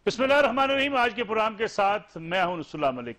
बिस्मिल्लाहिर्रहमानिर्रहीम। आज के प्रोग्राम के साथ मैं हूं नसरुल्लाह मलिक।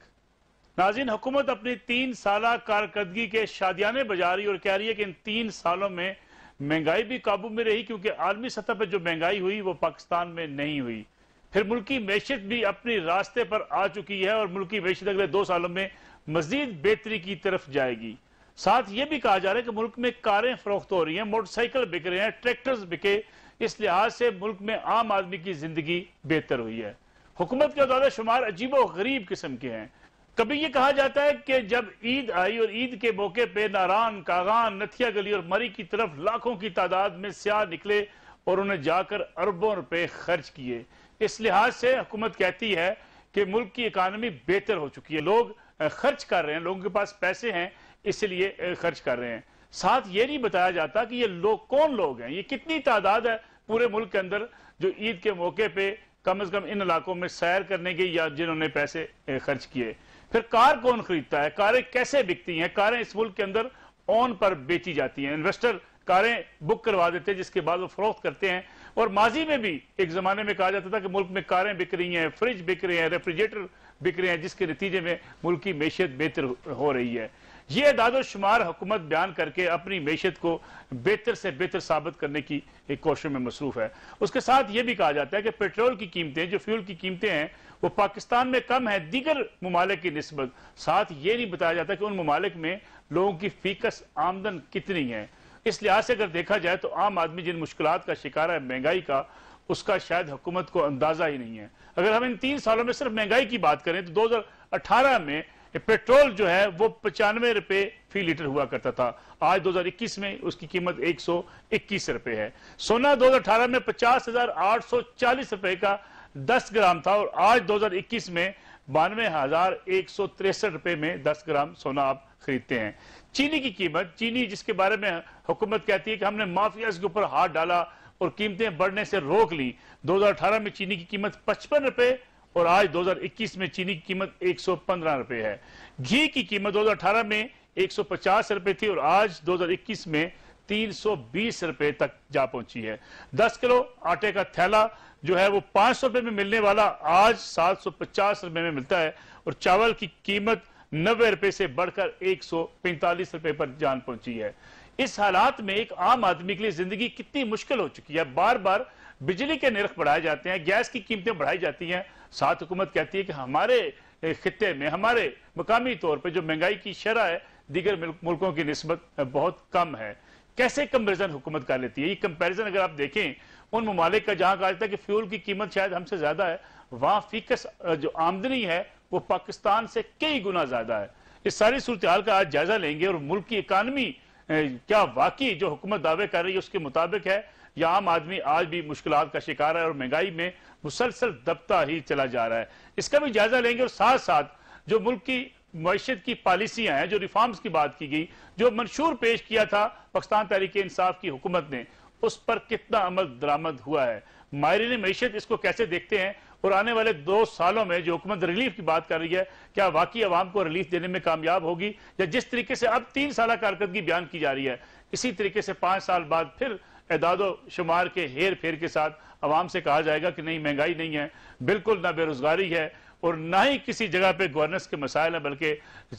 नाज़रीन, हुकूमत अपनी 3 साला कारकर्दगी के शादियाने बजा रही और कह रही है कि इन 3 सालों में महंगाई भी काबू में रही, क्योंकि आलमी सतह पर जो महंगाई हुई वो पाकिस्तान में नहीं हुई। फिर मुल्की मैशत भी अपनी रास्ते पर आ चुकी है और मुल्की मैशत अगले 2 सालों में मजीद बेहतरी की तरफ जाएगी। साथ ये भी कहा जा रहा है कि मुल्क में कारें फरोख्त हो रही हैं, मोटरसाइकिल बिक रहे हैं, ट्रैक्टर्स बिके। इस लिहाज से मुल्क में आम आदमी की जिंदगी बेहतर हुई है। हुकूमत के दादा शुमार अजीबो गरीब किस्म के हैं। कभी ये कहा जाता है कि जब ईद आई और ईद के मौके पे नारान, कागान, नथिया गली और मरी की तरफ लाखों की तादाद में स्याह निकले और उन्हें जाकर अरबों रुपए खर्च किए। इस लिहाज से हुकूमत कहती है कि मुल्क की इकानमी बेहतर हो चुकी है, लोग खर्च कर रहे हैं, लोगों के पास पैसे हैं इसलिए खर्च कर रहे हैं। साथ ये नहीं बताया जाता कि ये लोग कौन लोग हैं, ये कितनी तादाद है पूरे मुल्क के अंदर जो ईद के मौके पे कम से कम इन इलाकों में सैर करने के या जिन्होंने पैसे खर्च किए। फिर कार कौन खरीदता है, कारें कैसे बिकती हैं, कारें इस मुल्क के अंदर ऑन पर बेची जाती हैं, इन्वेस्टर कारें बुक करवा देते हैं जिसके बाद वो फरोख्त करते हैं। और माजी में भी एक जमाने में कहा जाता था कि मुल्क में कारें बिक रही हैं, फ्रिज बिक रहे हैं, रेफ्रिजरेटर बिक रहे हैं, जिसके नतीजे में मुल्क की मैशत बेहतर हो रही है। ये अदाद शुमार हुकूमत बयान करके अपनी मैशत को बेहतर से बेहतर साबित करने की एक कोशिश में मसरूफ है। उसके साथ ये भी कहा जाता है कि पेट्रोल की कीमतें, जो फ्यूल की कीमतें हैं, वो पाकिस्तान में कम है दीगर ममालिक की निस्बत। साथ ये नहीं बताया जाता कि उन ममालिक में लोगों की फीकस आमदन कितनी है। इस लिहाज से अगर देखा जाए तो आम आदमी जिन मुश्किलात का शिकार है महंगाई का, उसका शायद हुकूमत को अंदाजा ही नहीं है। अगर हम इन 3 सालों में सिर्फ महंगाई की बात करें तो 2018 में पेट्रोल जो है वो 95 रुपए फी लीटर हुआ करता था, आज 2021 में उसकी कीमत 121 रुपए है। सोना 2018 में 50,840 रुपए का 10 ग्राम था और आज 2021 में 92,163 रुपए में 10 ग्राम सोना आप खरीदते हैं। चीनी की कीमत, चीनी जिसके बारे में हुकूमत कहती है कि हमने माफियाज के ऊपर हाथ डाला और कीमतें बढ़ने से रोक ली, 2018 में चीनी की कीमत 55 रुपए और आज 2021 में चीनी की कीमत 115 रुपए है। घी की कीमत 2018 में 150 रुपए थी और आज 2021 में 320 रुपए तक जा पहुंची है। 10 किलो आटे का थैला जो है वो 500 रुपए में मिलने वाला आज 750 रुपए में मिलता है और चावल की कीमत 90 रुपए से बढ़कर 145 रुपए पर जान पहुंची है। इस हालात में एक आम आदमी के लिए जिंदगी कितनी मुश्किल हो चुकी है। बार बार बिजली के निर्ख बढ़ाए जाते हैं, गैस की कीमतें बढ़ाई जाती हैं। साथ हुकूमत कहती है कि हमारे खित्ते में, हमारे मकामी तौर पर जो महंगाई की शरह है दीगर मुल्कों की निस्बत बहुत कम है। कैसे कंपेरिजन हुकूमत कर लेती है? ये कंपेरिजन अगर आप देखें उन ममालिक का जहां कहा जाता है कि फ्यूल की कीमत शायद हमसे ज्यादा है, वहां फीकस जो आमदनी है वो पाकिस्तान से कई गुना ज्यादा है। इस सारी सूरत हाल का आज जायजा लेंगे और मुल्क की इकानमी क्या वाकई जो हुकूमत दावे कर रही है उसके मुताबिक है या आम आदमी आज भी मुश्किलात का शिकार है और महंगाई में मुसलसल दबता ही चला जा रहा है, इसका भी जायजा लेंगे। और साथ साथ जो मुल्क की मैशत की पॉलिसियां हैं, जो रिफॉर्म्स की बात की गई, जो मंशूर पेश किया था पाकिस्तान तहरीक इंसाफ की हुकूमत ने, उस पर कितना अमल दरामद हुआ है, माहिरीन मैशत इसको कैसे देखते हैं और आने वाले 2 सालों में जो हुकूमत रिलीफ की बात कर रही है क्या वाकई अवाम को रिलीफ देने में कामयाब होगी, या जिस तरीके से अब 3 साल कारकर्दगी बयान की जा रही है इसी तरीके से 5 साल बाद फिर एदादो शुमार के हेर फेर के साथ अवाम से कहा जाएगा कि नहीं महंगाई नहीं है, बिल्कुल ना बेरोजगारी है और ना ही किसी जगह पे गवर्नेंस के मसाइल है, बल्कि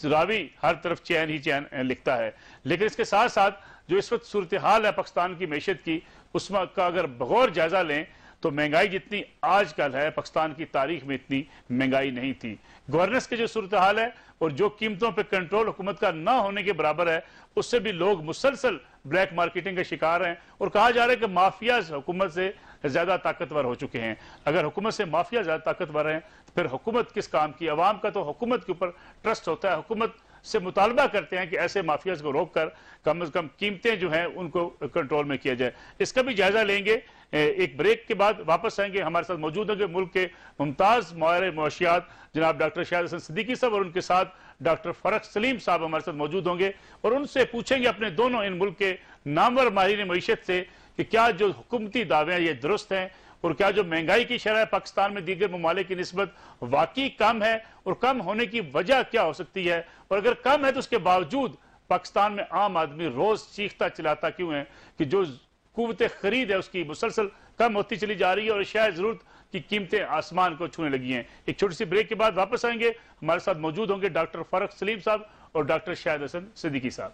रावी हर तरफ चैन ही चैन लिखता है। लेकिन इसके साथ साथ जो इस वक्त सूरत हाल है पाकिस्तान की मैशत की, उसमें का अगर बगौर जायजा लें तो महंगाई जितनी आजकल है पाकिस्तान की तारीख में इतनी महंगाई नहीं थी। गवर्नेंस के जो सूरत हाल है और जो कीमतों पर कंट्रोल हुकूमत का ना होने के बराबर है, उससे भी लोग मुसलसल ब्लैक मार्केटिंग के शिकार हैं और कहा जा रहा है कि माफियाज हुकूमत से ज्यादा ताकतवर हो चुके हैं। अगर हुकूमत से माफिया ज्यादा ताकतवर हैं तो फिर हुकूमत किस काम की? अवाम का तो हुकूमत के ऊपर ट्रस्ट होता है, हुकूमत से मुतालबा करते हैं कि ऐसे माफियाज को रोक कर कम से कम कीमतें जो हैं उनको कंट्रोल में किया जाए। इसका भी जायजा लेंगे। एक ब्रेक के बाद वापस आएंगे। हमारे साथ मौजूद होंगे मुल्क के मुमताज माहिर मुआशियात जनाब डॉक्टर शाहिद हसन सिद्दीकी साहब और उनके साथ डॉक्टर फरक सलीम साहब हमारे साथ मौजूद होंगे और उनसे पूछेंगे अपने दोनों इन मुल्क के नामवर माहिर मैशत से कि क्या जो हुकूमती दावे हैं ये दुरुस्त हैं और क्या जो महंगाई की शरह पाकिस्तान में दीगर ममालिक की निस्बत वाकई कम है और कम होने की वजह क्या हो सकती है, और अगर कम है तो उसके बावजूद पाकिस्तान में आम आदमी रोज चीखता चिल्लाता क्यों है कि जो कुव्वत खरीद है उसकी मुसलसल कम होती चली जा रही है और शायद जरूरत की कीमतें आसमान को छूने लगी हैं। एक छोटी सी ब्रेक के बाद वापस आएंगे। हमारे साथ मौजूद होंगे डॉक्टर फारूक सलीम साहब और डॉक्टर शाहिद हसन सिद्दीकी साहब।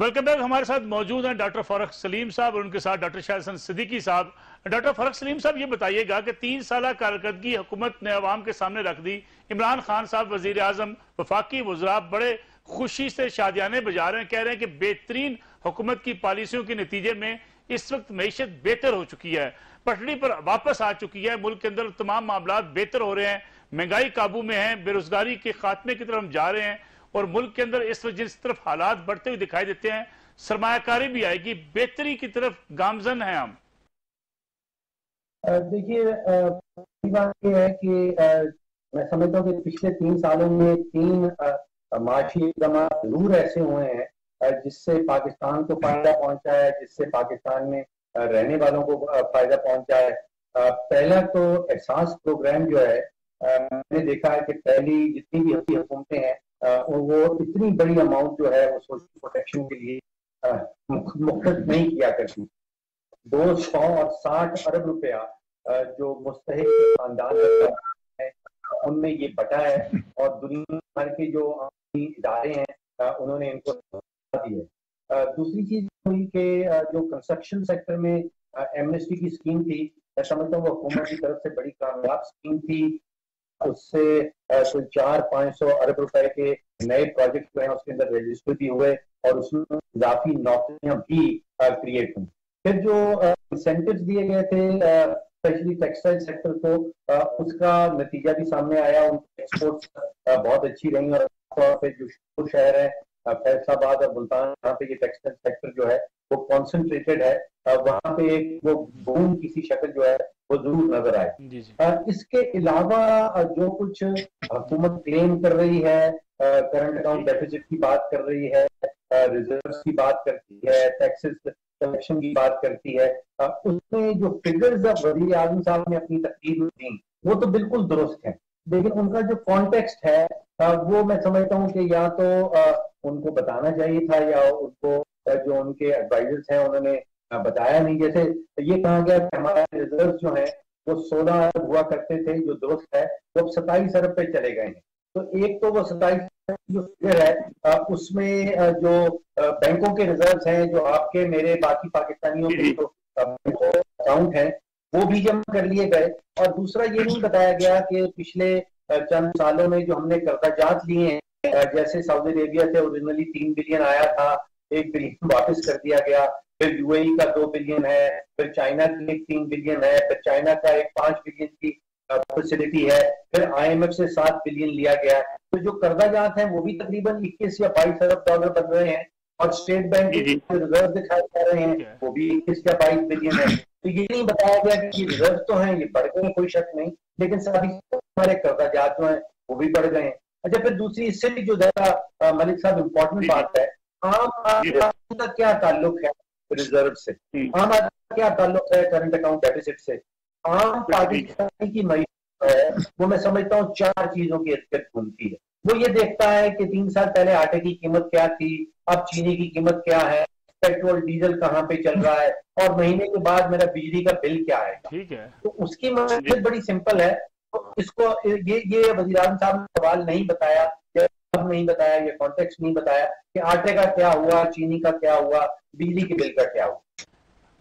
Welcome back. हमारे साथ मौजूद हैं डॉक्टर फारूक सलीम साहब और उनके साथ डॉक्टर शाहिद हसन सिद्दीकी साहब। डॉक्टर फारूक सलीम साहब, ये बताइएगा कि 3 साल कारकर्दगी हुकूमत ने अवाम के सामने रख दी। इमरान खान साहब वजीर आजम, वफाकी वज़रा बड़े खुशी से शादियाने बजा रहे हैं, कह रहे हैं कि बेहतरीन हुकूमत की पॉलिसियों के नतीजे में इस वक्त मईशत बेहतर हो चुकी है, पटड़ी पर वापस आ चुकी है, मुल्क के अंदर तमाम मामला बेहतर हो रहे हैं, महंगाई काबू में है, बेरोजगारी के खात्मे की तरफ हम जा रहे हैं और मुल्क के अंदर इस वक्त जिस तरफ हालात बढ़ते हुए दिखाई देते हैं, सरमायाकारी भी आएगी, बेहतरी की तरफ गामजन है हम। देखिए, बात यह है कि मैं समझता हूँ कि पिछले 3 सालों में 3 माशी इक़दाम जरूर ऐसे हुए हैं जिससे पाकिस्तान को फायदा पहुंचा है, जिससे पाकिस्तान में रहने वालों को फायदा पहुंचा है। पहला तो एहसास प्रोग्राम जो है, मैंने देखा है कि पहली जितनी भी अभी हुकूमतें हैं वो इतनी बड़ी अमाउंट जो है वो सोशल प्रोटेक्शन के लिए मुख्तत नहीं किया करती। 260 अरब रुपया जो मुस्तहिक खानदान है उनमें ये बटा है और दुनिया भर के जो इदारे हैं उन्होंने इनको दिए। दूसरी चीज हुई कि जो कंस्ट्रक्शन सेक्टर में एमनेस्टी की स्कीम थी, मैं समझता हूँ वो हुकूमत की तरफ से बड़ी कामयाब स्कीम थी। उससे 400-500 अरब रुपए के नए प्रोजेक्ट जो है उसके अंदर रजिस्टर भी हुए और उसमें इजाफी नौकरियां भी क्रिएट हुई। फिर जो इंसेंटिव्स दिए गए थे स्पेशली टेक्सटाइल सेक्टर को, उसका नतीजा भी सामने आया। उनकी एक्सपोर्ट्स बहुत अच्छी रही और तौर पे जो शहर है फैसलाबाद और मुल्तान, यहाँ पे ये टेक्सटाइल सेक्टर जो है वो कॉन्सेंट्रेटेड है, वहाँ पे एक वो बूम किसी शक्ल जो है वो जरूर नजर आए। इसके अलावा जो कुछ हुकूमत क्लेम कर रही है, करंट अकाउंट डेफिसिट की बात कर रही है, रिजर्व्स की बात करती है, टैक्सेस कलेक्शन की बात करती है, उसमें जो फिगर्स अब वज़ीर आज़म साहब ने अपनी तकरीर में दी वो तो बिल्कुल दुरुस्त है, लेकिन उनका जो कॉन्टेक्स्ट है वो मैं समझता हूँ कि या तो उनको बताना चाहिए था या उनको जो उनके एडवाइजर्स हैं उन्होंने बताया नहीं। जैसे ये कहा गया कि हमारे रिजर्व जो है वो 16 अरब हुआ करते थे, जो दुरुस्त है, वो अब 27 अरब पे चले गए हैं। तो एक तो वो 27 जो फिगर है उसमें जो बैंकों के रिजर्व हैं, जो आपके मेरे बाकी पाकिस्तानियों के जो अकाउंट हैं वो भी जमा कर लिए गए। और दूसरा ये नहीं बताया गया कि पिछले चंद सालों में जो हमने कर्जात लिए हैं, जैसे सऊदी अरेबिया से ओरिजिनली 3 बिलियन आया था, 1 बिलियन वापस कर दिया गया, फिर यूएई का 2 बिलियन है, फिर चाइना की एक 3 बिलियन है, फिर चाइना का एक 5 बिलियन की फैसिलिटी है, फिर आईएमएफ से 7 बिलियन लिया गया। तो जो कर्जात हैं वो भी तकरीबन 21 या 22 अरब डॉलर बन रहे हैं और स्टेट बैंक के रिजर्व दिखाए जा रहे हैं वो भी 21 या 22 बिलियन है। तो ये नहीं बताया गया कि ये रिजर्व तो हैं, ये बढ़ गए, कोई शक नहीं, लेकिन साथ ही हमारे कर्जात जो हैं वो भी बढ़ गए हैं। अच्छा, फिर दूसरी इससे भी जो ज्यादा मलिक साहब इम्पोर्टेंट बात है, आम आदमी का क्या ताल्लुक है रिजर्व से, आम आदमी का क्या ताल्लुक है करंट अकाउंट डेफिसिट से। आम पाकिस्तानी की मईशत है वो मैं समझता हूँ 4 चीजों की हैसियत घूमती है। वो ये देखता है कि 3 साल पहले आटे की कीमत क्या थी, अब चीनी की कीमत क्या है, पेट्रोल डीजल कहाँ पे चल रहा है और महीने के बाद मेरा बिजली का बिल क्या आएगा। ठीक है, तो उसकी मकसद बड़ी सिंपल है। तो इसको ये वज़ीर आज़म साहब ने सवाल नहीं बताया, नहीं बताया, ये कॉन्टेक्स्ट नहीं बताया कि आटे का क्या हुआ, चीनी का क्या हुआ, बिजली के बिल का क्या हुआ।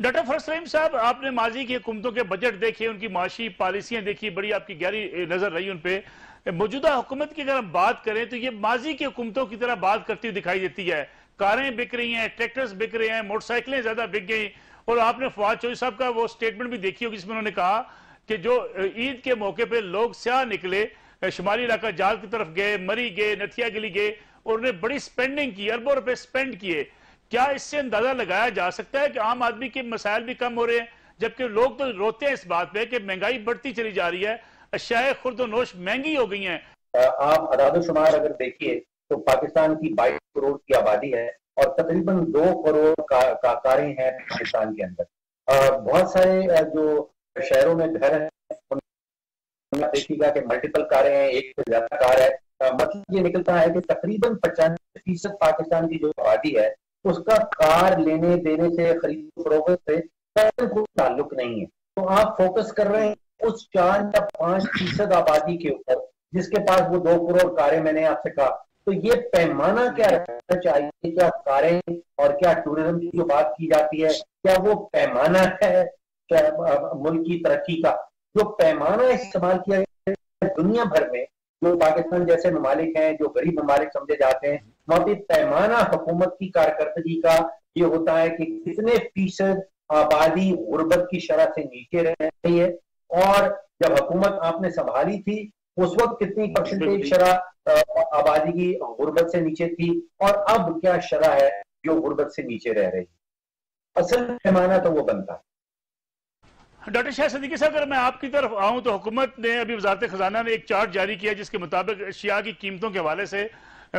डॉक्टर फारूक सलीम साहब, आपने माजी की हुकूमतों के बजट देखे, उनकी माशी पॉलिसियां देखी, बड़ी आपकी गहरी नजर रही उन पे। मौजूदा हुकूमत की अगर हम बात करें तो ये माजी की हुकूमतों की तरह बात करती हुई दिखाई देती है। कारें बिक रही हैं, ट्रैक्टर्स बिक रहे हैं, मोटरसाइकिलें ज्यादा बिक गई। और आपने फवाद चौधरी साहब का वो स्टेटमेंट भी देखी होगी जिसमें उन्होंने कहा कि जो ईद के मौके पर लोग स्याह निकले, शुमाली इलाका जाल की तरफ गए, मरी गए, नथिया गली गए और उन्हें बड़ी स्पेंडिंग की, अरबों रुपए स्पेंड किए। क्या इससे अंदाजा लगाया जा सकता है कि आम आदमी के मसाइल भी कम हो रहे हैं, जबकि लोग तो रोते हैं इस बात पे कि महंगाई बढ़ती चली जा रही है, अशियाए खुर्द-ओ-नोश महंगी हो गई हैं। आप अदाद-ओ-शुमार अगर देखिए तो पाकिस्तान की 22 करोड़ की आबादी है और तकरीबन 2 करोड़ कारें हैं पाकिस्तान के अंदर। बहुत सारे जो शहरों में घर हैं देखिएगा कि मल्टीपल कारें हैं, एक से ज्यादा कार है। मतलब ये निकलता है कि तकरीबन 95% पाकिस्तान की जो आबादी है उसका कार लेने देने से, खरीद फरोख्त से कोई ताल्लुक नहीं है। तो आप फोकस कर रहे हैं उस 4 या 5% आबादी के ऊपर जिसके पास वो 2 करोड़ कारें, मैंने आपसे कहा। तो ये पैमाना क्या रहना चाहिए? क्या कारें और क्या टूरिज्म की जो बात की जाती है, क्या वो पैमाना है मुल्क की तरक्की का? जो पैमाना इस्तेमाल किया है दुनिया भर में, जो पाकिस्तान जैसे ममालिक हैं, जो गरीब ममालिक समझे जाते हैं, वहां पे पैमाना हुकूमत की कारकर्दगी का ये होता है कि कितने फीसद आबादी गुर्बत की शरह से नीचे रह रही है, और जब हुकूमत आपने संभाली थी उस वक्त कितनी परसेंटेज शरह आबादी की गुर्बत से नीचे थी, और अब क्या शरह है जो गुर्बत से नीचे रह रही है। असल पैमाना तो वो बनता है। डॉक्टर शाह सदीकी साहब, अगर मैं आपकी तरफ आऊं तो हुकूमत ने अभी वजारत खजाना ने एक चार्ट जारी किया जिसके मुताबिक अशिया की कीमतों के हवाले से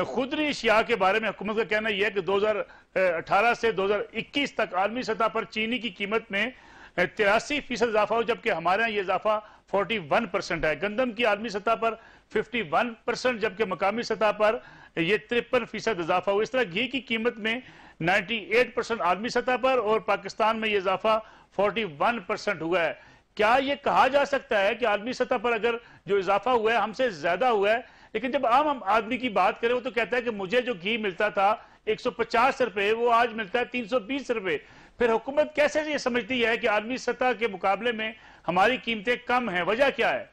खुदरी अशिया के बारे में हुकूमत का कहना यह है कि 2018 से 2021 तक आलमी सतह पर चीनी की कीमत में 83% इजाफा हो, जबकि हमारे यहाँ ये इजाफा 41% है। गंदम की आलमी सतह पर 51%, जबकि मकामी सतह पर ये 53% इजाफा हो। इस तरह घी की कीमत में 98% आलमी सतह पर और पाकिस्तान में ये इजाफा 41% हुआ है। क्या ये कहा जा सकता है कि आलमी सतह पर अगर जो इजाफा हुआ है हमसे ज्यादा हुआ है, लेकिन जब आम आदमी की बात करें वो तो कहता है कि मुझे जो घी मिलता था 150 रुपए वो आज मिलता है 320 रुपए। फिर हुकूमत कैसे ये समझती है कि आलमी सतह के मुकाबले में हमारी कीमतें कम हैं? वजह क्या है?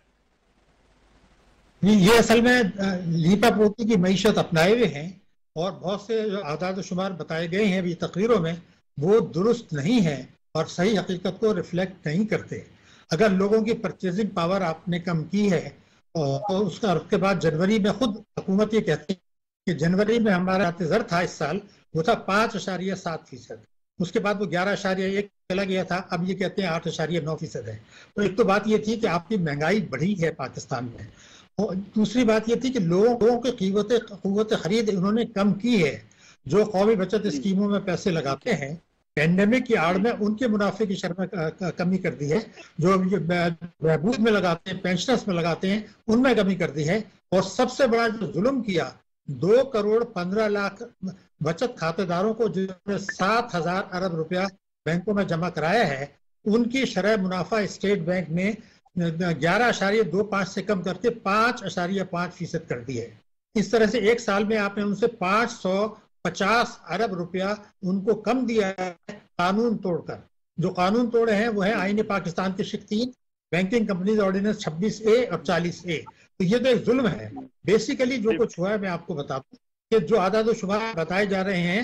ये असल में लीपा पोती की मईशत अपनाए हुए हैं, और बहुत से जो आदाद शुमार बताए गए हैं अभी तकरीरों में वो दुरुस्त नहीं है और सही हकीकत को रिफ्लेक्ट नहीं करते। अगर लोगों की परचेजिंग पावर आपने कम की है तो उसके बाद जनवरी में खुद हुकूमत ये कहती है कि जनवरी में हमारा ज़र था इस साल वो था 5.7%, उसके बाद वो 11.1 चला गया था, अब ये कहते हैं 8.9% है। तो एक तो बात ये थी कि आपकी महंगाई बढ़ी है पाकिस्तान में, और दूसरी बात ये थी कि लोगों की क़ुव्वत खरीद उन्होंने कम की है। जो कौमी बचत स्कीमों में पैसे लगाते हैं पेंडेमिक की आड़ में उनके मुनाफे की शर्ह में कमी कर दी है, जो बहबूद में लगाते हैं, पेंशनर्स में लगाते हैं, उनमें कमी कर दी है। और सबसे बड़ा जो जुल्म किया 2 करोड़ 15 लाख बचत खातेदारों को जिन्होंने 7,000 अरब रुपया बैंकों में जमा कराया है, उनकी शरह मुनाफा स्टेट बैंक ने 11.25 से कम करके 5.5% कर दी है। इस तरह से एक साल में आपने उनसे 550 अरब रुपया उनको कम दिया है कानून तोड़कर। जो कानून तोड़े हैं वो है आईन पाकिस्तान के शिक 3, बैंकिंग कंपनीज ऑर्डिनेंस 26A और 40A। तो ये तो एक जुल्म है। बेसिकली जो कुछ हुआ है मैं आपको बता दूं कि जो आदाद शुमार बताए जा रहे हैं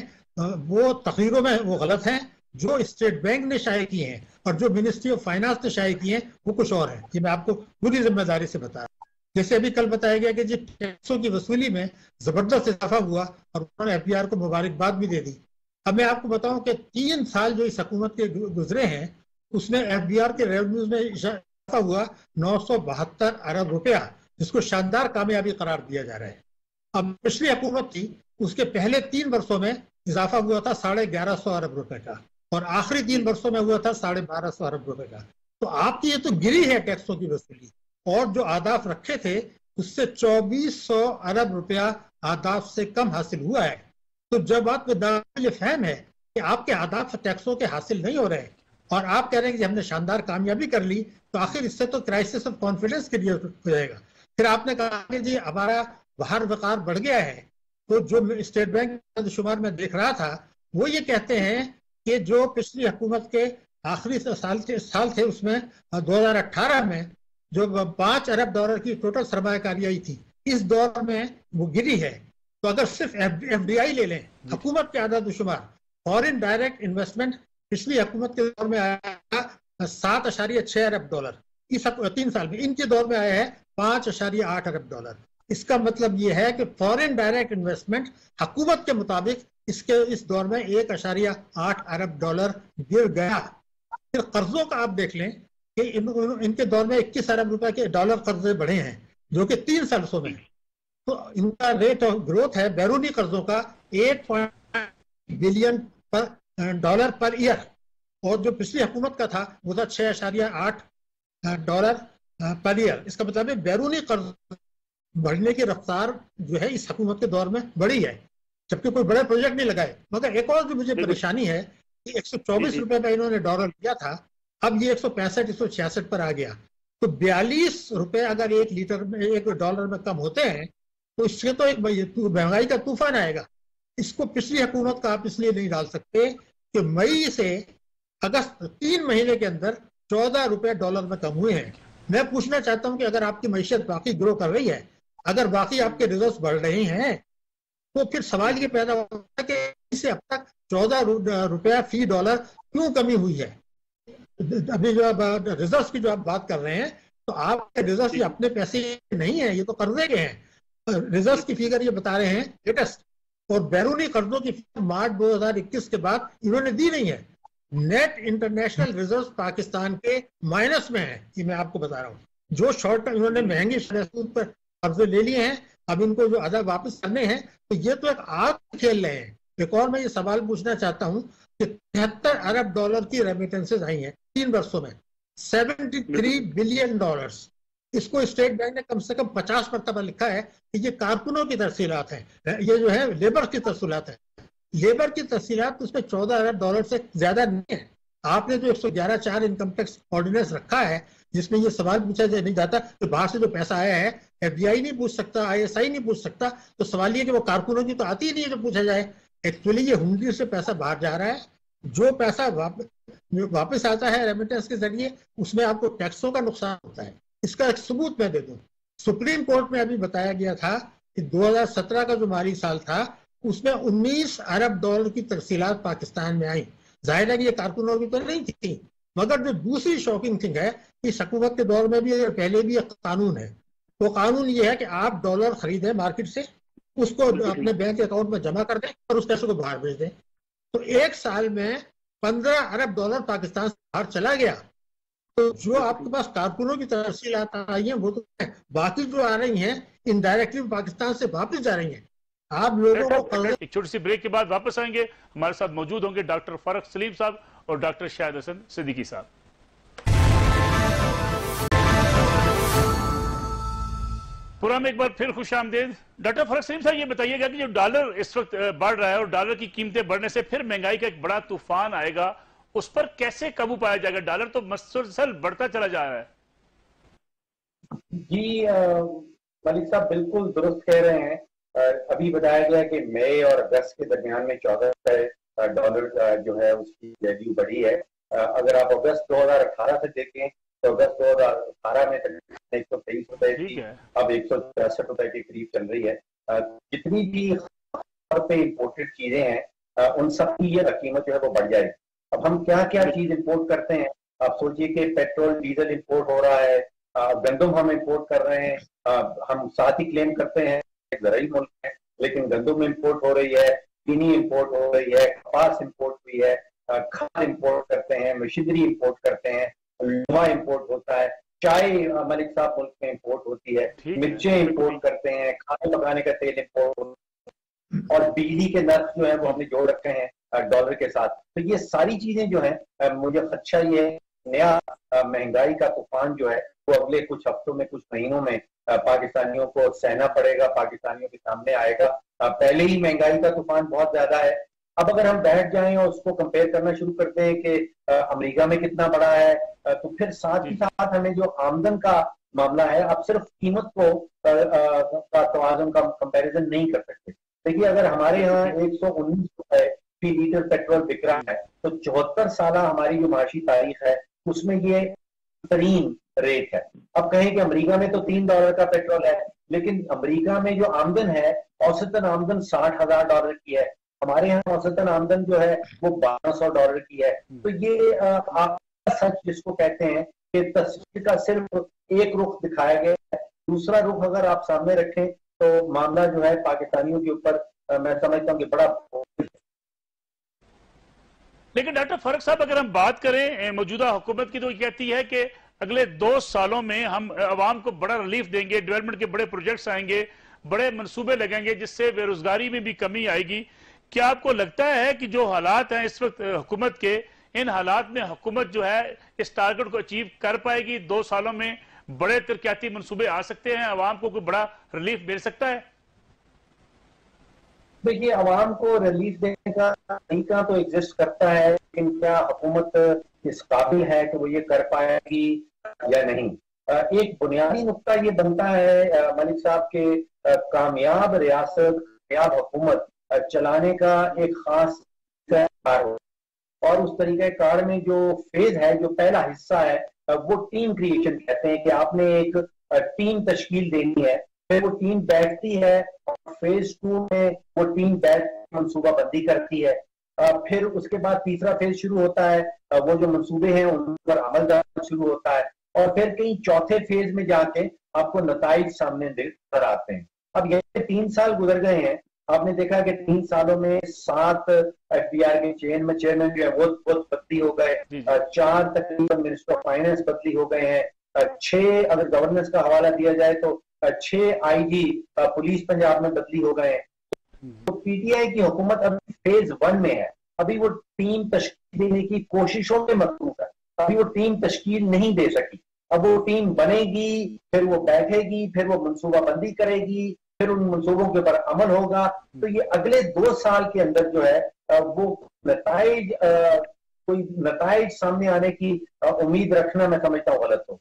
वो तकरीरों में वो गलत हैं, जो स्टेट बैंक ने शाये किए हैं और जो मिनिस्ट्री ऑफ फाइनेंस ने शाये किए हैं वो कुछ और है। ये मैं आपको पूरी जिम्मेदारी से बताया। जैसे अभी कल बताया गया कि जी टैक्सों की वसूली में जबरदस्त इजाफा हुआ और उन्होंने FBR को मुबारकबाद भी दे दी। अब मैं आपको बताऊं कि 3 साल जो इस हुकूमत के गुजरे हैं उसमें FBR के रेवेन्यूज में इजाफा हुआ 972 अरब रुपया, जिसको शानदार कामयाबी करार दिया जा रहा है। अब पिछली हुकूमत थी उसके पहले 3 वर्षों में इजाफा हुआ था 1150 अरब रुपए का, और आखिरी 3 वर्षों में हुआ था 1250 अरब रुपए का। तो आपकी ये तो गिरी है टैक्सों की वसूली, और जो आदाफ रखे थे उससे 2400 अरब रुपया आदाफ से कम हासिल हुआ है। तो जब आपको दाखिल फहम है कि आपके आदाफ टैक्सों के हासिल नहीं हो रहे और आप कह रहे हैं कि हमने शानदार कामयाबी कर ली, तो आखिर इससे तो क्राइसिस ऑफ कॉन्फिडेंस क्रिएट हो जाएगा। फिर आपने कहा कि जी हमारा बाहर वकार बढ़ गया है, तो जो स्टेट बैंक शुमार में देख रहा था वो ये कहते हैं कि जो पिछली हुकूमत के आखिरी साल थे उसमें 2018 में जो 5 अरब डॉलर की टोटल सरमायाकारी आई थी, इस दौर में वो गिरी है। तो अगर सिर्फ FDI ले लें हुकूमत के आदाद शुमार, फॉरेन डायरेक्ट इन्वेस्टमेंट पिछली हुकूमत के दौर में आया 7.6 अरब डॉलर, इस 3 साल में इनके दौर में आया है 5.8 अरब डॉलर। इसका मतलब ये है कि फॉरेन डायरेक्ट इन्वेस्टमेंट हुकूमत के मुताबिक इस दौर में 1.8 अरब डॉलर गिर गया। फिर कर्जों का आप देख लें कि इनके दौर में 21 अरब रुपए के डॉलर कर्जे बढ़े हैं, जो कि 3 सालों में। तो इनका रेट ऑफ ग्रोथ है बैरूनी कर्जों का 8 बिलियन डॉलर पर ईयर, और जो पिछली हुकूमत का था वो था 6.8 डॉलर पर ईयर। इसका मतलब है बैरूनी कर्ज बढ़ने की रफ्तार जो है इस हुकूमत के दौर में बढ़ी है। जबकि कोई बड़े प्रोजेक्ट नहीं लगाए। मगर एक और भी मुझे परेशानी है कि 124 रुपए में इन्होंने डॉलर लिया था, अब ये 165 166 पर आ गया। तो 42 रुपए अगर एक लीटर में, एक डॉलर में कम होते हैं तो इससे तो एक महंगाई का तूफान आएगा। इसको पिछली हुकूमत का आप इसलिए नहीं डाल सकते कि मई से अगस्त 3 महीने के अंदर 14 रुपए डॉलर में कम हुए हैं। मैं पूछना चाहता हूं कि अगर आपकी मैशियत बाकी ग्रो कर रही है, अगर बाकी आपके रिजर्व बढ़ रहे हैं, तो फिर सवाल ये पैदा होता है कि इससे अब तक 14 रुपया फी डॉलर क्यों कमी हुई है। अभी जो आप रिजर्व की जो आप बात कर रहे हैं, तो आपके रिजर्व ये अपने पैसे नहीं है, ये तो कर्जे के हैं। रिजर्व की फिगर ये बता रहे हैं लेटेस्ट, और बैरूनी कर्जों की फिगर मार्च 2021 के बाद इन्होंने दी नहीं है। नेट इंटरनेशनल रिजर्व पाकिस्तान के माइनस में है, ये मैं आपको बता रहा हूँ। जो शॉर्ट टर्म इन्होंने महंगी सूद पर कर्जे ले लिए हैं, अब इनको जो अदा वापस करने हैं, तो ये तो एक आग खेल रहे हैं। एक और मैं ये सवाल पूछना चाहता हूँ कि 73 अरब डॉलर की रेमिटेंसेज आई हैं 3 वर्षों में, 73 बिलियन डॉलर्स। इसको स्टेट बैंक ने कम से कम 50 मरतबा लिखा है कि ये कारकुनों की तफसीलात हैं, ये जो है लेबर की तफसीलात है। लेबर की तफसीलात उसमें 14 अरब डॉलर से ज्यादा नहीं है। आपने जो 111(4) इनकम टैक्स ऑर्डिनेंस रखा है, जिसमें ये सवाल पूछा नहीं जाता कि बाहर से जो पैसा आया है FBI नहीं पूछ सकता, ISI नहीं पूछ सकता, तो सवाल ये कि वो कारकुनों की तो आती ही नहीं है जो पूछा जाए। एक्चुअली ये हुंडी से पैसा बाहर जा रहा है। जो पैसा वापस आता है रेमिटेंस के जरिए, उसमें आपको टैक्सों का नुकसान होता है। इसका एक सबूत मैं दे दूं। सुप्रीम कोर्ट में अभी बताया गया था कि 2017 का जो माली साल था, उसमें 19 अरब डॉलर की तफसीलात पाकिस्तान में आई। जाहिर है कि ये कारकुनों की तो नहीं थी। मगर जो दूसरी शॉकिंग थिंग है कि हुकूमत के दौर में भी पहले भी एक कानून है। वो कानून ये है कि आप डॉलर खरीदें मार्केट से, उसको अपने बैंक अकाउंट में जमा कर दें और उस पैसे को बाहर भेज दें। तो एक साल में 15 अरब डॉलर पाकिस्तान से बाहर चला गया। तो जो आपके पास कारकुनों की तफसीलात आई हैं वो तो है, बाकी जो आ रही हैं इनडायरेक्टली पाकिस्तान से वापस जा रही हैं। आप लोगों को एक छोटी सी ब्रेक के बाद वापस आएंगे। हमारे साथ मौजूद होंगे डॉक्टर फारूक सलीम साहब और डॉक्टर शाहिद हसन सिद्दीकी साहब। प्रोग्राम में एक बार फिर खुश आमदेद। डॉक्टर फारूक सलीम साहब, ये बताइएगा कि जो डॉलर इस वक्त बढ़ रहा है और डॉलर की कीमतें बढ़ने से फिर महंगाई का एक बड़ा तूफान आएगा, उस पर कैसे काबू पाया जाएगा? डॉलर तो मसलसल बढ़ता चला जा रहा है। जी मलिक साहब बिल्कुल दुरुस्त कह रहे हैं। अभी बताया गया कि मई और अगस्त के दरमियान में 14 डॉलर जो है उसकी वैल्यू बढ़ी है। अगर आप अगस्त 2018 से देखें तो अगस्त 2018 में 123 रुपए थी, अब 163 रुपए के करीब चल रही है। जितनी भी पे इम्पोर्टेड चीजें हैं उन सब की ये कीमत जो है वो बढ़ जाएगी। अब हम क्या क्या चीज इम्पोर्ट करते हैं? आप सोचिए कि पेट्रोल डीजल इम्पोर्ट हो रहा है, गंदम हम इम्पोर्ट कर रहे हैं। हम साथ ही क्लेम करते हैं ज़राई मुल्क है, लेकिन गंदम इम्पोर्ट हो रही है, चीनी इम्पोर्ट हो रही है, कपास इम्पोर्ट हुई है, खाद इम्पोर्ट करते हैं, मशीनरी इम्पोर्ट करते हैं, लोहा इम्पोर्ट होता है, चाय मलिक साहब मुल्क में इम्पोर्ट होती है, मिर्चें इम्पोर्ट करते हैं, खाने पकाने का तेल इम्पोर्ट, और बिजली के नर्ख जो है वो हमने जोड़ रखे हैं डॉलर के साथ। तो ये सारी चीजें जो है, मुझे खदशा ये है नया महंगाई का तूफान जो है वो अगले कुछ हफ्तों में, कुछ महीनों में पाकिस्तानियों को सहना पड़ेगा, पाकिस्तानियों के सामने आएगा। पहले ही महंगाई का तूफान बहुत ज्यादा है। अब अगर हम बैठ जाएं और उसको कंपेयर करना शुरू करते हैं कि अमेरिका में कितना बड़ा है, तो फिर साथ ही साथ हमें जो आमदन का मामला है, अब सिर्फ कीमत को का तवाज़ुन का कंपैरिजन नहीं कर सकते। देखिए अगर हमारे यहाँ 119 रुपए फी लीटर पेट्रोल बिक रहा है, तो 74 साल हमारी जो माशी तारीख है उसमें ये तरीन रेट है। अब कहें कि अमेरिका में तो $3 का पेट्रोल है, लेकिन अमेरिका में जो आमदन है औसतन आमदन $60,000 की है, हमारे यहाँ औसतन आमदन जो है वो $1200 की है। तो ये आप सच जिसको कहते हैं कि तस्वीर का सिर्फ एक रुख दिखाया गया है, दूसरा रुख अगर आप सामने रखें तो मामला जो है पाकिस्तानियों के ऊपर मैं समझता हूँ कि बड़ा। लेकिन डॉक्टर फारूक साहब, अगर हम बात करें मौजूदा हुकूमत की, तो कहती है कि अगले 2 सालों में हम अवाम को बड़ा रिलीफ देंगे, डेवलपमेंट के बड़े प्रोजेक्ट्स आएंगे, बड़े मंसूबे लगेंगे, जिससे बेरोजगारी में भी कमी आएगी। क्या आपको लगता है कि जो हालात हैं इस वक्त हुकूमत के, इन हालात में हुकूमत जो है इस टारगेट को अचीव कर पाएगी? 2 सालों में बड़े तरक्याती मंसूबे आ सकते हैं, अवाम को कोई बड़ा रिलीफ मिल सकता है? देखिए, आवाम को रिलीफ देने का तरीका तो एग्जिस्ट करता है, लेकिन क्या हुकूमत इस काबिल है कि वो ये कर पाएगी या नहीं। एक बुनियादी नुक्ता ये बनता है मलिक साहब के कामयाब रियासत, कामयाब हुकूमत चलाने का एक खास कार हो, और उस तरीके कार में जो फेज है, जो पहला हिस्सा है, वो टीम क्रिएशन कहते हैं कि आपने एक टीम तश्कील देनी है। फिर वो टीम बैठती है और फेज 2 में वो टीम बैठ मनसूबाबंदी करती है। फिर उसके बाद तीसरा फेज शुरू होता है, वो जो मंसूबे हैं उन पर अमल दरामद शुरू होता है, और फिर कहीं चौथे फेज में जाके आपको नताइज सामने नजर आते हैं। अब ये 3 साल गुजर गए हैं, आपने देखा कि 3 सालों में 7 एफबीआर के चेयरमैन जो है वो बदली हो गए, 4 तकरीबन मिनिस्टर ऑफ फाइनेंस बदली हो गए हैं, 6 अगर गवर्नेंस का हवाला दिया जाए तो 6 आईजी पुलिस पंजाब में बदली हो गए हैं। तो पीटीआई की हुकूमत अभी फेज 1 में है, अभी वो टीम तश्कील देने की कोशिशों में मसरूफ है, अभी वो टीम तश्कील नहीं दे सकी। अब वो टीम बनेगी, फिर वो बैठेगी, फिर वो मनसूबाबंदी करेगी, फिर उन मंसूबों के ऊपर अमल होगा। तो ये अगले 2 साल के अंदर जो है वो नताइज कोई नताइज सामने आने की उम्मीद रखना मैं समझता हूँ गलत हो।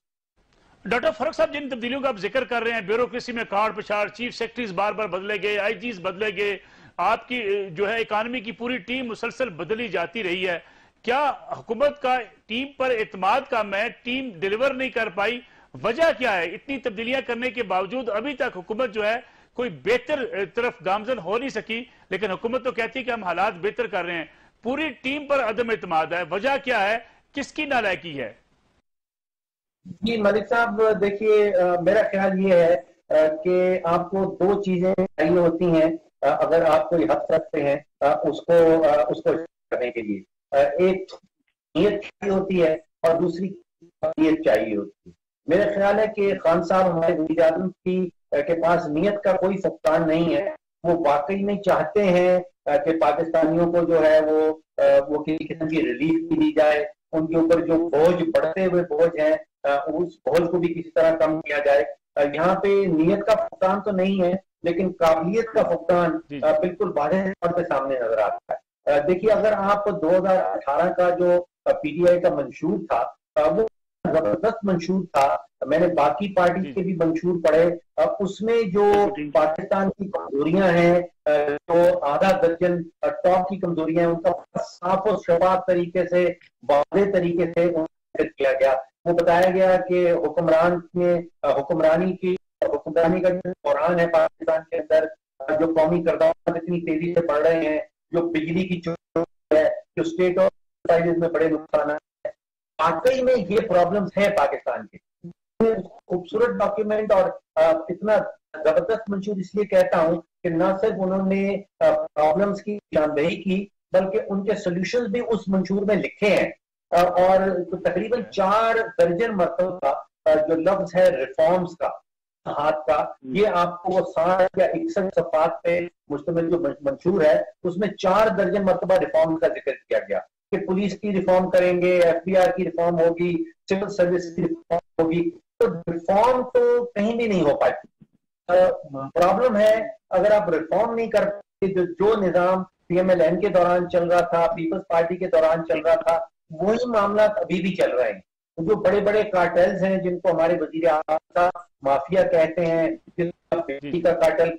डॉक्टर फरूक साहब, जिन तब्दीलियों का आप जिक्र कर रहे हैं, ब्यूरोक्रेसी में काट पछाड़, चीफ सेक्रेटरीज बार बार बदले गए, आईजीज बदले गए, आपकी जो है इकानमी की पूरी टीम मुसलसल बदली जाती रही है, क्या हुकूमत का टीम पर एतमाद कम है, टीम डिलीवर नहीं कर पाई, वजह क्या है? इतनी तब्दीलियां करने के बावजूद अभी तक हुकूमत जो है कोई बेहतर तरफ गामजन हो नहीं सकी, लेकिन हुकूमत तो कहती है कि हम हालात बेहतर कर रहे हैं, पूरी टीम पर अदम एतमाद है, वजह क्या है, किसकी नालायकी है? जी मलिक साहब, देखिए मेरा ख्याल ये है कि आपको 2 चीजें चाहिए होती हैं अगर आप कोई हद रखते हैं उसको करने के लिए। एक नीयत चाहिए होती है और दूसरी नीयत चाहिए होती है। मेरा ख्याल है कि खान साहब हमारे वज़ीर आज़म की के पास नीयत का कोई फुकदान नहीं है। वो वाकई में चाहते हैं कि पाकिस्तानियों को जो है वो किसी किस्म की रिलीफ भी दी जाए, उनके ऊपर जो बोझ बढ़ते हुए बोझ है उस बोझ को भी किसी तरह कम किया जाए। यहाँ पे नीयत का फुकदान तो नहीं है, लेकिन काबिलियत का फुकदान बिल्कुल वाज़ेह तौर पे सामने नजर आता है। देखिए, अगर आप 2018 का जो पीटीआई का मंशूर था वो जबरदस्त मंशूर था, मैंने बाकी पार्टी के भी मंशूर पढ़े, उसमें जो पाकिस्तान की कमजोरियां हैं, जो आधा दर्जन टॉप की कमजोरियां हैं, उनका साफ और शफाफ तरीके से, वाज़ेह तरीके से किया गया। वो बताया गया कि हुक्मरानी का जो दौरान है पाकिस्तान के अंदर, जो कौमी करदार इतनी तेजी से बढ़ रहे हैं, जो बिजली की चोरी है, जो स्टेट ऑफ प्राइजेस में बड़े नुकसान है, वाकई में ये प्रॉब्लम्स हैं पाकिस्तान के। खूबसूरत डॉक्यूमेंट और इतना जबरदस्त मंशूर इसलिए कहता हूं कि न सिर्फ उन्होंने प्रॉब्लम्स की निशानदेही की, बल्कि उनके सॉल्यूशंस भी उस मंशूर में लिखे हैं। और तो तकरीबन 4 दर्जन मरतबा जो लफ्ज है रिफॉर्म्स का, हाथ का, ये आपको वो 60 या 61 सफ़ात पे मुश्तमिल जो मंशूर है, उसमें 4 दर्जन मरतबा रिफॉर्म का जिक्र किया गया कि पुलिस की रिफॉर्म करेंगे, एफबीआर की रिफॉर्म होगी, सिविल सर्विस की रिफॉर्म होगी। तो रिफॉर्म तो कहीं भी नहीं हो पाती। प्रॉब्लम है अगर आप रिफॉर्म नहीं कर पाते, जो निजाम पीएमएलएन के दौरान चल रहा था, पीपल्स पार्टी के दौरान चल रहा था, वही मामला अभी भी चल रहे हैं। जो बड़े बड़े कार्टेल्स हैं, जिनको हमारे वजीर आज़म का माफिया कहते हैं, बिजली का कार्टेल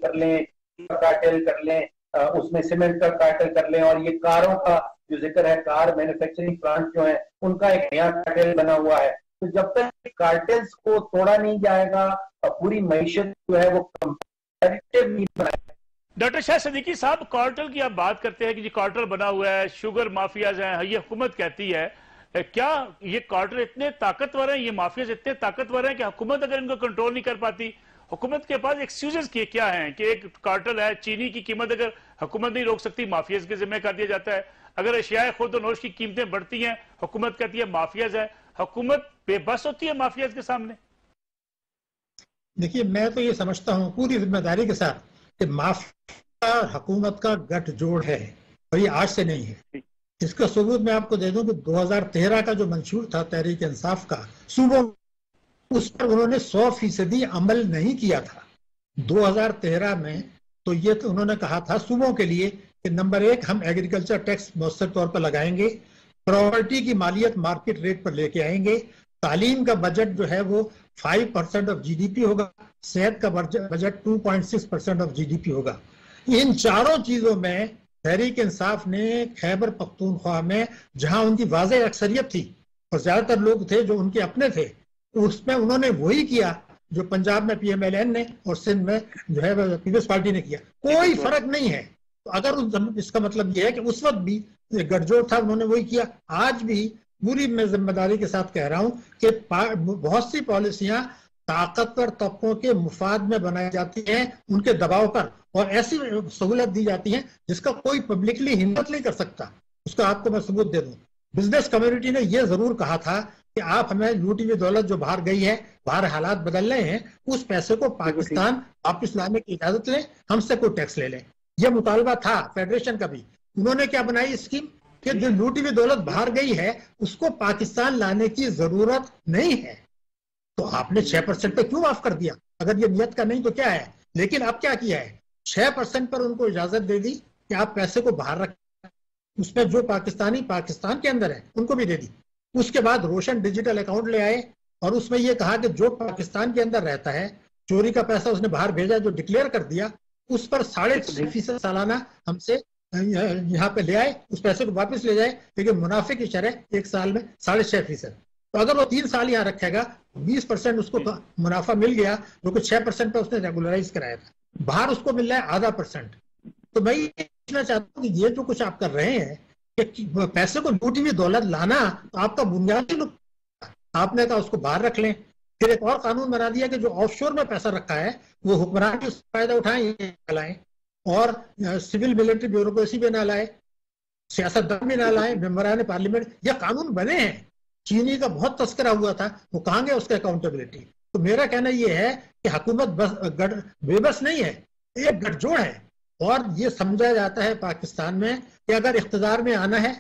कर लें, उसमें सीमेंट का कार्टेल कर लें, और ये कारों का जो जिक्र है, कार मैन्युफैक्चरिंग प्लांट जो है उनका एक नया कार्टेल बना हुआ है। तो जब तक कार्टेल्स को तोड़ा नहीं जाएगा, पूरी मईशत जो है वो कंपैरेटिव नहीं बनाएगा। डॉक्टर शाह सिद्दीकी साहब, कार्टेल की आप बात करते हैं कि ये कार्टेल बना हुआ है, शुगर माफियाज हैं, ये हुकूमत कहती है, क्या ये कार्टेल इतने ताकतवर हैं, ये माफियाज इतने ताकतवर हैं कि हुकूमत अगर इनको कंट्रोल नहीं कर पाती? हुकूमत के पास एक्सक्यूजेस क्या हैं कि एक कार्टेल है, चीनी की कीमत अगर हुकूमत नहीं रोक सकती, माफियाज के जिम्मे कर दिया जाता है। अगर अशियाए खुर्द और नोश की कीमतें बढ़ती हैं, हुकूमत कहती है माफियाज है, हुकूमत बेबस होती है माफियाज के सामने। देखिए, मैं तो ये समझता हूँ पूरी जिम्मेदारी के साथ कि माफिया हुकूमत का गठजोड़ है, और ये आज से नहीं है। इसका सबूत मैं आपको दे दूं कि 2013 का जो मंशूर था तहरीक इंसाफ का, सूबों उस पर उन्होंने 100% अमल नहीं किया था। 2013 में तो ये तो उन्होंने कहा था सूबों के लिए कि नंबर 1 हम एग्रीकल्चर टैक्स मौसर तौर पर लगाएंगे, प्रॉपर्टी की मालियत मार्केट रेट पर लेके आएंगे, तालीम का बजट जो है वो 5% ऑफ जीडीपी होगा, सेहत का बजट 2.6% ऑफ जीडीपी होगा। इन चारों चीजों में तहरीक इंसाफ ने खैबर पख्तूनख्वा में जहां उनकी वाज़ेह अक्सरियत थी और ज्यादातर लोग थे जो उनके अपने थे, उसमें उन्होंने वही किया जो पंजाब में पीएमएलएन ने और सिंध में जो है पीपल्स पार्टी ने किया। कोई फर्क नहीं है। तो अगर इसका मतलब यह है कि उस वक्त भी गठजोड़ था, उन्होंने वही किया। आज भी पूरी मैं जिम्मेदारी के साथ कह रहा हूं कि बहुत सी पॉलिसियां ताकतवर तबकों के मुफाद में बनाई जाती हैं, उनके दबाव पर, और ऐसी सहूलत दी जाती है जिसका कोई पब्लिकली हिम्मत नहीं कर सकता। उसका आपको मैं सबूत दे दूं। बिजनेस कम्युनिटी ने यह जरूर कहा था कि आप हमें लूटी हुई दौलत जो बाहर गई है, बाहर हालात बदल रहे हैं, उस पैसे को पाकिस्तान वापिस लाने की इजाजत लें, हमसे कोई टैक्स ले लें। यह मुतालबा था फेडरेशन का भी। उन्होंने क्या बनाई स्कीम कि जो लूटी हुई दौलत बाहर गई है उसको पाकिस्तान लाने की जरूरत नहीं है। तो आपने 6% पे क्यों माफ कर दिया? अगर ये नियत का नहीं तो क्या है? लेकिन अब क्या किया है, 6% पर उनको इजाजत दे दी कि आप पैसे को बाहर रख, उसमें जो पाकिस्तानी पाकिस्तान के अंदर है उनको भी दे दी। उसके बाद रोशन डिजिटल अकाउंट ले आए और उसमें यह कहा कि जो पाकिस्तान के अंदर रहता है, चोरी का पैसा उसने बाहर भेजा, जो डिक्लेयर कर दिया, उस पर 6.5% सालाना हमसे यहाँ पे ले आए, उस पैसे को वापस ले जाए, लेकिन मुनाफे की शरह 1 साल में 6.5%। तो अगर वो 3 साल यहाँ रखेगा, 20% उसको मुनाफा मिल गया, जो कि 6% पर उसने रेगुलराइज कराया था, बाहर उसको मिल रहा है 0.5%। तो मैं ये पूछना चाहता हूँ कि ये जो कुछ आप कर रहे हैं कि पैसे को लूटी हुई दौलत लाना, तो आपका बुनियादी नुकसान, आपने कहा उसको बाहर रख लें। फिर एक और कानून बना दिया कि जो ऑफशोर में पैसा रखा है वो हुक्मरान भी फायदा उठाएं, लाएं, और सिविल मिलिट्री ब्यूरोक्रेसी भी ना लाए, सियासतदान भी ना लाए, मेंबरान पार्लियामेंट। ये कानून बने हैं। चीनी का बहुत तस्करा हुआ था, वो कहाँ गया उसका अकाउंटेबिलिटी? तो मेरा कहना यह है कि हुकूमत बेबस नहीं है, एक गठजोड़ है। और ये समझा जाता है पाकिस्तान में कि अगर इख्तिदार में आना है,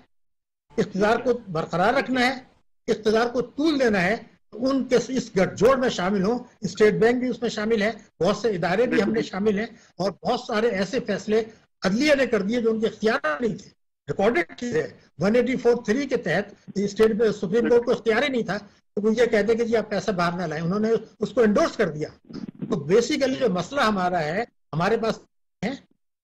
इख्तिदार को बरकरार रखना है, इख्तिदार को तूल देना है, तो उनके इस गठजोड़ में शामिल हो। स्टेट बैंक भी उसमें शामिल है, बहुत से इदारे भी हमने शामिल हैं, और बहुत सारे ऐसे फैसले अदलिया ने कर दिए जो उनके इख्तियार नहीं थे, रिकॉर्डेड चीज है। 184(3) के तहत स्टेट सुप्रीम कोर्ट को इख्तियार ही नहीं था, तो वो ये कहते कि जी आप पैसा बाहर ना लाएं, उन्होंने उसको एंडोर्स कर दिया। तो बेसिकली जो मसला हमारा है, हमारे पास है,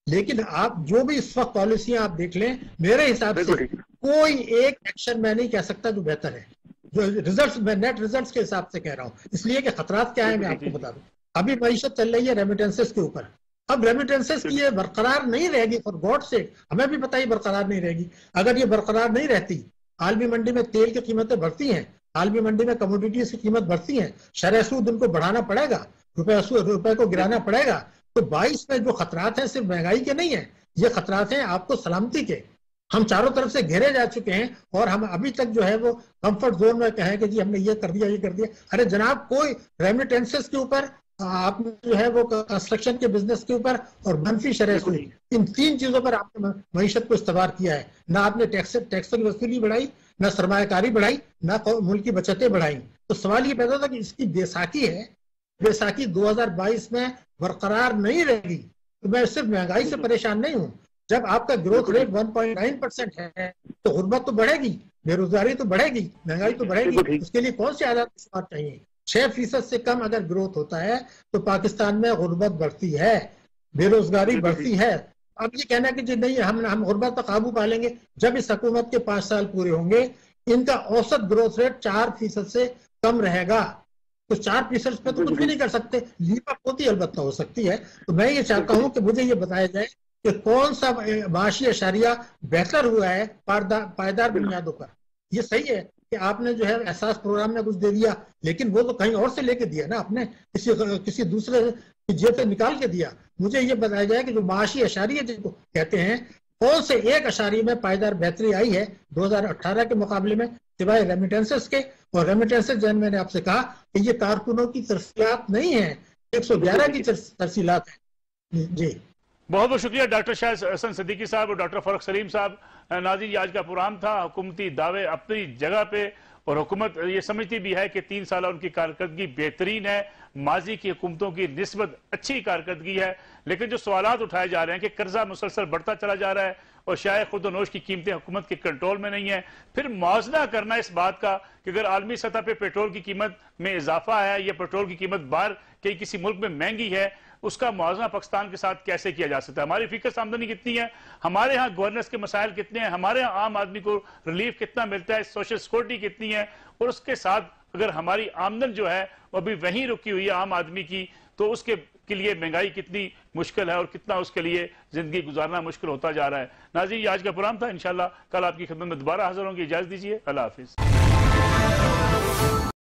लेकिन आप जो भी इस वक्त पॉलिसियां आप देख लें, मेरे हिसाब से कोई एक एक्शन मैं नहीं कह सकता जो बेहतर है। जो रिजल्ट्स, मैं नेट रिजल्ट्स के हिसाब से कह रहा हूँ, इसलिए कि खतरात क्या है मैं आपको बता दूं। अभी मईशत चल रही है रेमिटेंसेस के ऊपर। अब रेमिटेंसेस की ये बरकरार नहीं रहेगी, फॉर गॉड सेक, हमें भी पता ही बरकरार नहीं रहेगी। अगर ये बरकरार नहीं रहती, आलमी मंडी में तेल की कीमतें बढ़ती हैं, आलमी मंडी में कमोडिटीज की कीमत बढ़ती है, शरह सूद उनको बढ़ाना पड़ेगा, रुपए को गिराना पड़ेगा। तो 22 में जो खतरात हैं सिर्फ महंगाई के नहीं है, ये खतरात हैं आपको सलामती के। हम चारों तरफ से घेरे जा चुके हैं और हम अभी तक जो है वो कंफर्ट जोन में कहें कि जी हमने ये कर दिया, ये कर दिया। अरे जनाब, कोई रेमिटेंसेस के ऊपर, आपने जो है वो कंस्ट्रक्शन के बिजनेस के ऊपर और मनफी शरह सूद, इन 3 चीजों पर आपने मईशत को इस्तेमाल किया है। ना आपने टैक्स की वसूली बढ़ाई, ना सरमायाकारी बढ़ाई, ना मुल्क की बचतें बढ़ाई। तो सवाल ये पैदा होता कि इसकी बैसाखी है, बैसाखी 2022 में बरकरार नहीं रहेगी। तो मैं सिर्फ महंगाई से परेशान नहीं हूँ। जब आपका ग्रोथ रेट 1.9% है तो गुर्बत तो बढ़ेगी, बेरोजगारी तो बढ़ेगी, महंगाई तो बढ़ेगी। उसके लिए कौन से आधार चाहिए? 6% से कम अगर ग्रोथ होता है तो पाकिस्तान में गुर्बत बढ़ती है, बेरोजगारी बढ़ती है। अब ये कहना कि जी नहीं हम गुर्बत पर काबू पा लेंगे, जब इस हुकूमत के 5 साल पूरे होंगे इनका औसत ग्रोथ रेट 4% से कम रहेगा। तो 4% पे तो कुछ भी नहीं कर सकते, लीपापोती अलबत्ता हो सकती है। तो मैं ये चाहता हूँ कि मुझे ये बताया जाए कि कौन सा माशी अशारिया बेहतर हुआ है पायदार बुनियादों पर। ये सही है कि आपने जो है एहसास प्रोग्राम में कुछ दे दिया, लेकिन वो तो कहीं और से लेके दिया ना, आपने किसी दूसरे की जेब से निकाल के दिया। मुझे ये बताया जाए कि जो माशी अशारिया जिनको कहते हैं, कौन से एक अशारिये में पायदार बेहतरी आई है 2018 के मुकाबले में, सिवाय रेमिटेंसेस के। और रेमिटेंसेस जैन मैंने आपसे कहा कि ये कारकुनों की तरसीलात नहीं है, 111 की तरसीलात है। जी बहुत बहुत शुक्रिया डॉक्टर शाहिद हसन सिद्दीकी साहब और डॉक्टर फरुख सलीम साहब। नाज़रीन, आज का प्रोग्राम था हुकूमती दावे अपनी जगह पे और हुकूमत ये समझती भी है कि 3 साल उनकी कारकर्दगी बेहतरीन है, माजी की हुकूमतों की निस्बत अच्छी कारकर्दगी है। लेकिन जो सवालात उठाए जा रहे हैं कि कर्जा मुसलसल बढ़ता चला जा रहा है और शायद खुद नोश की कीमतें हुकूमत के कंट्रोल में नहीं है, फिर मुआवजा करना इस बात का कि अगर आलमी सतह पर पेट्रोल की कीमत में इजाफा है या पेट्रोल की कीमत बाहर कहीं किसी मुल्क में महंगी है, उसका मुआवजा पाकिस्तान के साथ कैसे किया जा सकता है? हमारी फिक्स आमदनी कितनी है, हमारे यहाँ गवर्नेंस के मसाइल कितने हैं, हमारे यहाँ आम आदमी को रिलीफ कितना मिलता है, सोशल सिक्योरिटी कितनी है, और उसके साथ अगर हमारी आमदन जो है वो अभी वहीं रुकी हुई है आम आदमी की, तो उसके के लिए महंगाई कितनी मुश्किल है और कितना उसके लिए जिंदगी गुजारना मुश्किल होता जा रहा है। नाज़रीन, ये आज का प्रोग्राम था। इंशाल्लाह कल आपकी खिदमत में दोबारा हाजिर होंगे। इजाजत दीजिए। अल्लाह हाफिज।